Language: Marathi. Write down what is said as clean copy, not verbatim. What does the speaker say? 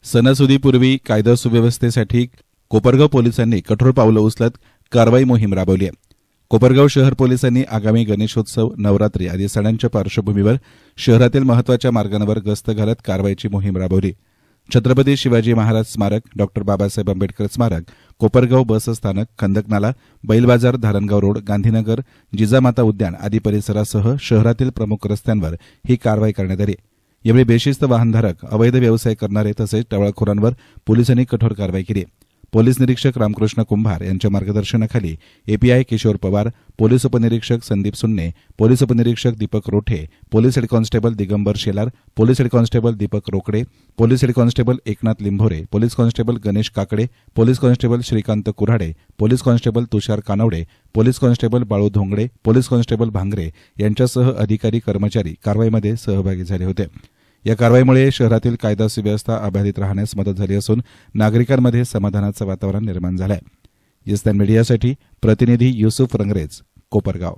सणासुदीपूर्वी कायदा सुव्यवस्थेसाठी कोपरगाव पोलिसांनी कठोर पावलं उचलत कारवाई मोहीम राबवली आहे। कोपरगाव शहर पोलिसांनी आगामी गणेशोत्सव, नवरात्री आदी सणांच्या पार्श्वभूमीवर शहरातील महत्वाच्या मार्गांवर गस्त घालत कारवाईची मोहीम राबवली। छत्रपती शिवाजी महाराज स्मारक, डॉ बाबासाहेब आंबेडकर स्मारक, कोपरगाव बस स्थानक, खंदक नाला, बैल बाजार, धारणगाव रोड, गांधीनगर, जिजामाता उद्यान आदी परिसरासह शहरातील प्रमुख रस्त्यांवर ही कारवाई करण्यात आली। यावेळी बेशिस्त वाहनधारक, अवैध व्यवसाय करणारे तसेच टवाळखोरांवर पोलिसांनी कठोर कारवाई केली। पोलीस निरीक्षक रामकृष्ण कुंभार यांच्या मार्गदर्शनाखाली एपीआय किशोर पवार, पोलीस उपनिरीक्षक संदीप सुन्ने, पोलीस उपनिरीक्षक Deepak Rothe, police head constable Digambar Shelar, police head constable Deepak Rokade, police head constable Eknath Limbhore, police constable Ganesh Kakade, police constable Shrikant Kurhade, police constable Tushar Kanawade, police constable Balu Dhongade, police constable Bhangre यांच्यासह अधिकारी कर्मचारी कारवाईमध्ये सहभागी झाले होते। या कारवाईमुळे शहरातील कायदा सुव्यवस्था अबाधित राहण्यास मदत झाली असून नागरिकांमध्ये समाधानाचं वातावरण निर्माण झालं आहे। मीडियासाठी प्रतिनिधी युसुफ रंगरेज, कोपरगाव।